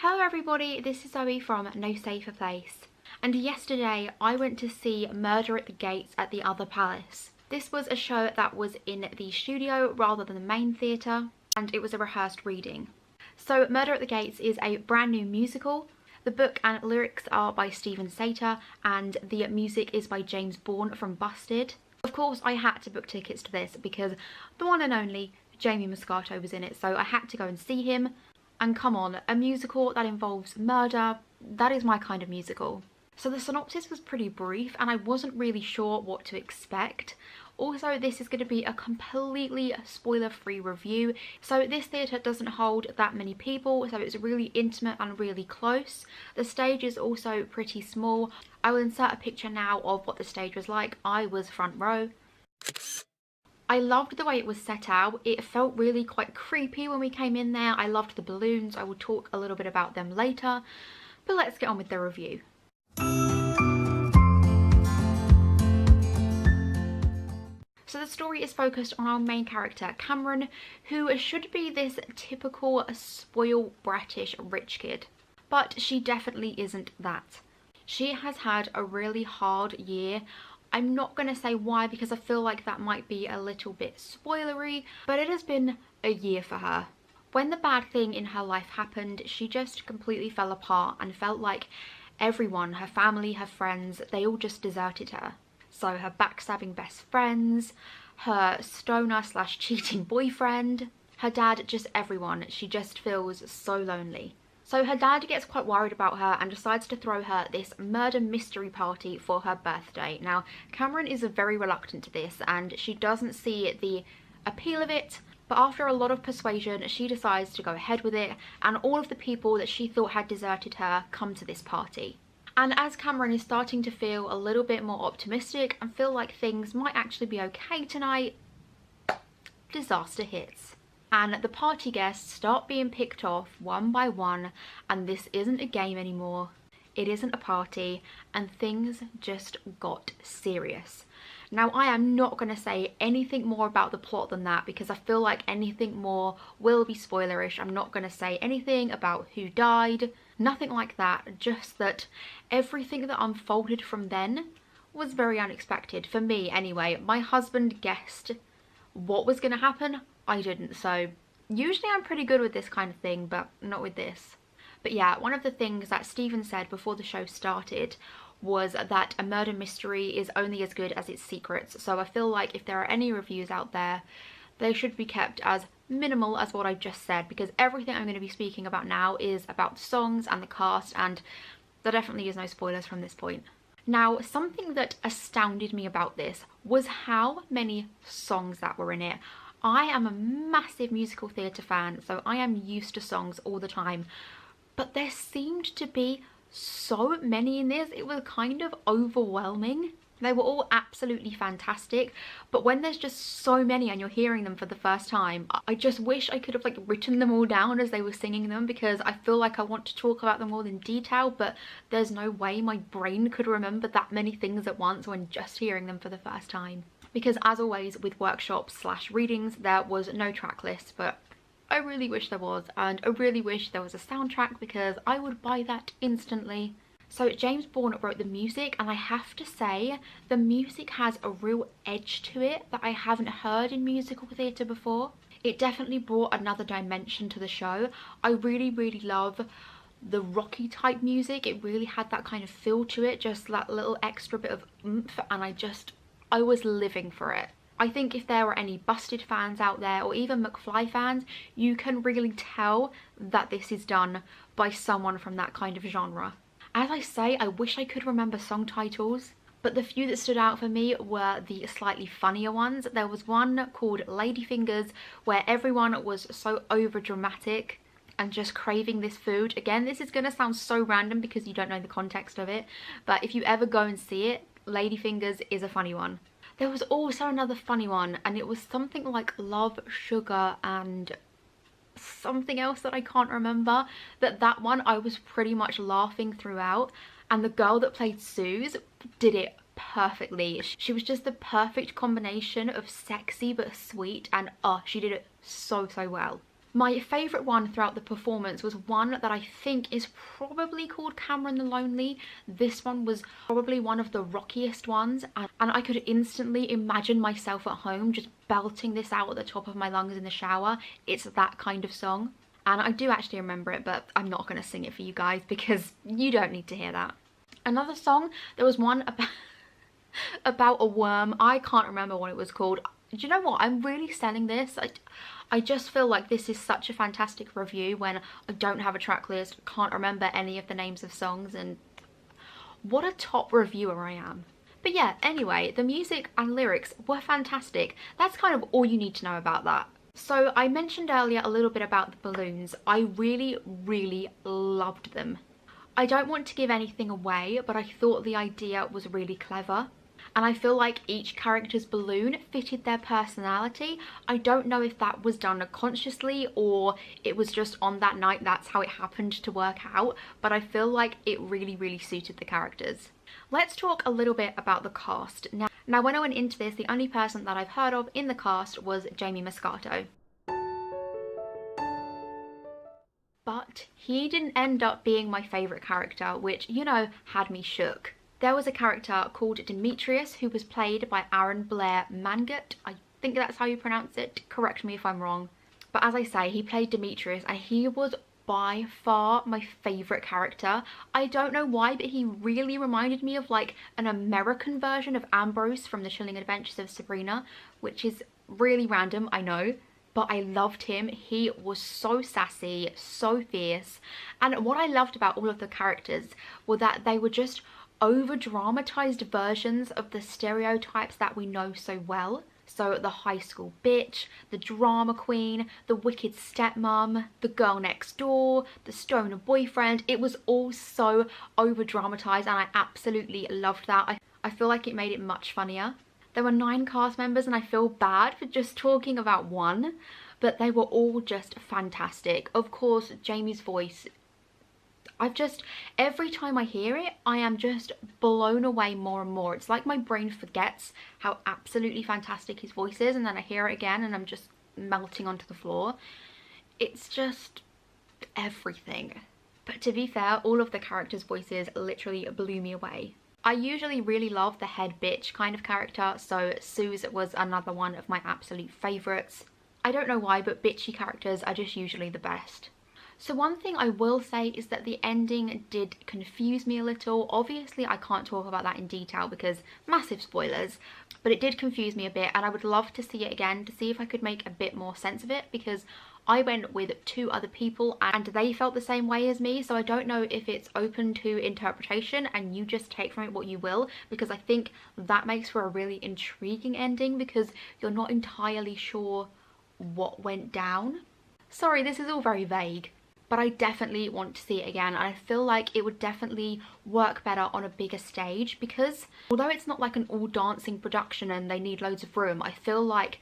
Hello everybody, this is Zoe from No Safer Place. And yesterday I went to see Murder at the Gates at the Other Palace. This was a show that was in the studio rather than the main theatre, and it was a rehearsed reading. So Murder at the Gates is a brand new musical. The book and lyrics are by Stephen Sater and the music is by James Bourne from Busted. Of course I had to book tickets to this because the one and only Jamie Moscato was in it, so I had to go and see him. And come on, a musical that involves murder, that is my kind of musical. So the synopsis was pretty brief and I wasn't really sure what to expect. Also, this is going to be a completely spoiler-free review. So this theatre doesn't hold that many people, so it's really intimate and really close. The stage is also pretty small. I will insert a picture now of what the stage was like. I was front row. I loved the way it was set out. It felt really quite creepy when we came in there. I loved the balloons. I will talk a little bit about them later. But let's get on with the review. So the story is focused on our main character, Cameron, who should be this typical spoiled, brattish rich kid. But she definitely isn't that. She has had a really hard year. I'm not going to say why because I feel like that might be a little bit spoilery, but it has been a year for her. When the bad thing in her life happened, she just completely fell apart and felt like everyone, her family, her friends, they all just deserted her. So her backstabbing best friends, her stoner / cheating boyfriend, her dad, just everyone. She just feels so lonely. So her dad gets quite worried about her and decides to throw her this murder mystery party for her birthday. Now, Cameron is very reluctant to this and she doesn't see the appeal of it, but after a lot of persuasion, she decides to go ahead with it, and all of the people that she thought had deserted her come to this party. And as Cameron is starting to feel a little bit more optimistic and feel like things might actually be okay tonight, disaster hits. And the party guests start being picked off one by one, and this isn't a game anymore, it isn't a party, and things just got serious. Now, I am not going to say anything more about the plot than that because I feel like anything more will be spoilerish. I'm not going to say anything about who died, nothing like that, just that everything that unfolded from then was very unexpected, for me anyway. My husband guessed what was going to happen. I didn't, so usually I'm pretty good with this kind of thing, but not with this. But yeah, one of the things that Stephen said before the show started was that a murder mystery is only as good as its secrets. So I feel like if there are any reviews out there, they should be kept as minimal as what I've just said, because everything I'm going to be speaking about now is about the songs and the cast, and there definitely is no spoilers from this point. Now, something that astounded me about this was how many songs that were in it. I am a massive musical theatre fan, so I am used to songs all the time, but there seemed to be so many in this. It was kind of overwhelming. They were all absolutely fantastic, but when there's just so many and you're hearing them for the first time, I just wish I could have written them all down as they were singing them, because I feel like I want to talk about them all in detail, but there's no way my brain could remember that many things at once when just hearing them for the first time. Because as always with workshops / readings, there was no track list, but I really wish there was, and I really wish there was a soundtrack because I would buy that instantly. So James Bourne wrote the music, and I have to say the music has a real edge to it that I haven't heard in musical theatre before. It definitely brought another dimension to the show. I really love the rocky type music. It really had that kind of feel to it, just that little extra bit of oomph, and I was living for it. I think if there were any Busted fans out there, or even McFly fans, you can really tell that this is done by someone from that kind of genre. As I say, I wish I could remember song titles, but the few that stood out for me were the slightly funnier ones. There was one called Ladyfingers, where everyone was so over dramatic and just craving this food. Again, this is gonna sound so random because you don't know the context of it, but if you ever go and see it, Ladyfingers is a funny one. There was also another funny one, and it was something like Love, Sugar, and something else that I can't remember. That one I was pretty much laughing throughout, and the girl that played Suze did it perfectly. She was just the perfect combination of sexy but sweet, and she did it so well. My favourite one throughout the performance was one that I think is probably called Cameron the Lonely. This one was probably one of the rockiest ones, and I could instantly imagine myself at home just belting this out at the top of my lungs in the shower. It's that kind of song. And I do actually remember it, but I'm not going to sing it for you guys because you don't need to hear that. Another song, there was one about a worm. I can't remember what it was called. Do you know what? I'm really selling this. I just feel like this is such a fantastic review when I don't have a track list, can't remember any of the names of songs, and what a top reviewer I am. But yeah, anyway, the music and lyrics were fantastic. That's kind of all you need to know about that. So I mentioned earlier a little bit about the balloons. I really, really loved them. I don't want to give anything away, but I thought the idea was really clever. And I feel like each character's balloon fitted their personality. I don't know if that was done consciously or it was just on that night, that's how it happened to work out, but I feel like it really, really suited the characters. Let's talk a little bit about the cast. Now when I went into this, the only person that I've heard of in the cast was Jamie Moscato. But he didn't end up being my favourite character, which, you know, had me shook. There was a character called Demetrius who was played by Blair-mangat. I think that's how you pronounce it. Correct me if I'm wrong. But as I say, he played Demetrius and he was by far my favourite character. I don't know why, but he really reminded me of like an American version of Ambrose from The Chilling Adventures of Sabrina, which is really random, I know. But I loved him. He was so sassy, so fierce. And what I loved about all of the characters were that they were just over-dramatized versions of the stereotypes that we know so well. So the high school bitch, the drama queen, the wicked stepmom, the girl next door, the stoner boyfriend. It was all so over-dramatized and I absolutely loved that. I feel like it made it much funnier. There were 9 cast members and I feel bad for just talking about one, but they were all just fantastic. Of course, Jamie's voice, every time I hear it, I am just blown away more and more. It's like my brain forgets how absolutely fantastic his voice is, and then I hear it again and I'm just melting onto the floor. It's just everything. But to be fair, all of the characters' voices literally blew me away. I usually really love the head bitch kind of character, so Suze was another one of my absolute favourites. I don't know why, but bitchy characters are just usually the best. So one thing I will say is that the ending did confuse me a little. Obviously I can't talk about that in detail because massive spoilers, but it did confuse me a bit and I would love to see it again to see if I could make a bit more sense of it, because I went with 2 other people and they felt the same way as me, so I don't know if it's open to interpretation and you just take from it what you will, because I think that makes for a really intriguing ending because you're not entirely sure what went down. Sorry, this is all very vague. But I definitely want to see it again, and I feel like it would definitely work better on a bigger stage, because although it's not like an all dancing production and they need loads of room, I feel like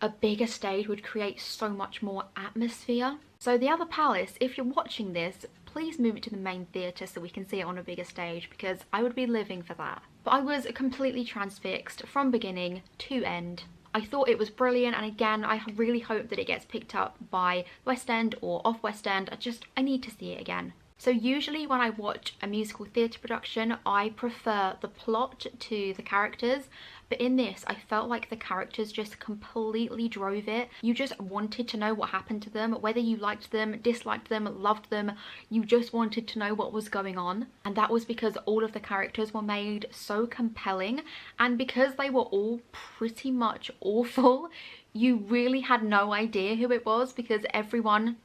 a bigger stage would create so much more atmosphere. So the other palace, if you're watching this, please move it to the main theatre so we can see it on a bigger stage, because I would be living for that. But I was completely transfixed from beginning to end. I thought it was brilliant, and again, I really hope that it gets picked up by West End or off West End. I need to see it again. So usually when I watch a musical theatre production, I prefer the plot to the characters, but in this I felt like the characters just completely drove it. You just wanted to know what happened to them, whether you liked them, disliked them, loved them, you just wanted to know what was going on. And that was because all of the characters were made so compelling, and because they were all pretty much awful, you really had no idea who it was because everyone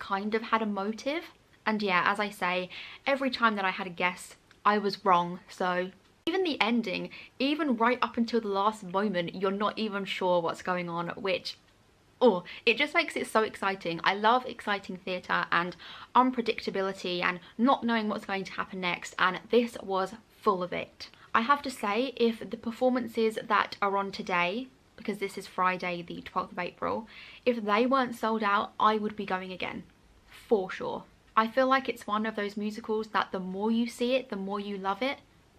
kind of had a motive. And yeah, as I say, every time that I had a guess, I was wrong. So even the ending, even right up until the last moment, you're not even sure what's going on, which, oh, it just makes it so exciting. I love exciting theatre and unpredictability and not knowing what's going to happen next, and this was full of it. I have to say, if the performances that are on today, because this is Friday the 12th of April, if they weren't sold out, I would be going again, for sure. I feel like it's one of those musicals that the more you see it, the more you love it,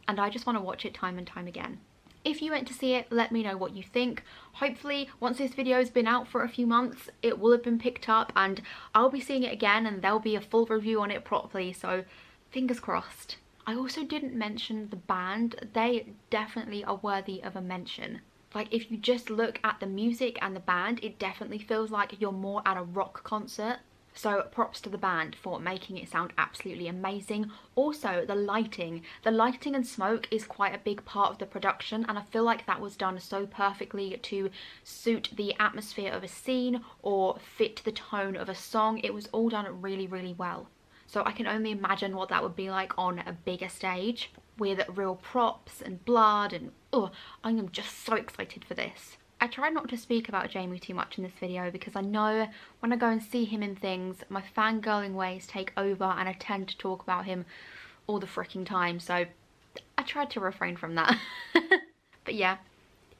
and I just want to watch it time and time again. If you went to see it, let me know what you think. Hopefully, once this video has been out for a few months, it will have been picked up and I'll be seeing it again and there'll be a full review on it properly, so fingers crossed. I also didn't mention the band. They definitely are worthy of a mention. Like, if you just look at the music and the band, it definitely feels like you're more at a rock concert. So props to the band for making it sound absolutely amazing. Also, the lighting and smoke is quite a big part of the production, and I feel like that was done so perfectly to suit the atmosphere of a scene or fit the tone of a song. It was all done really, really well. So I can only imagine what that would be like on a bigger stage with real props and blood, and oh, I am just so excited for this. I try not to speak about Jamie too much in this video because I know when I go and see him in things, my fangirling ways take over and I tend to talk about him all the freaking time, so I tried to refrain from that. But yeah,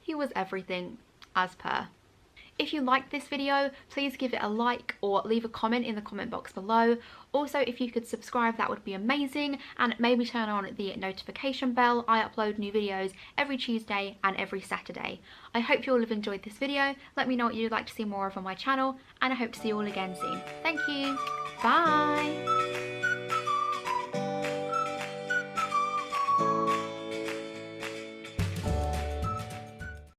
he was everything as per. If you liked this video, please give it a like or leave a comment in the comment box below. Also, if you could subscribe, that would be amazing, and maybe turn on the notification bell. I upload new videos every Tuesday and every Saturday. I hope you all have enjoyed this video. Let me know what you'd like to see more of on my channel, and I hope to see you all again soon. Thank you. Bye.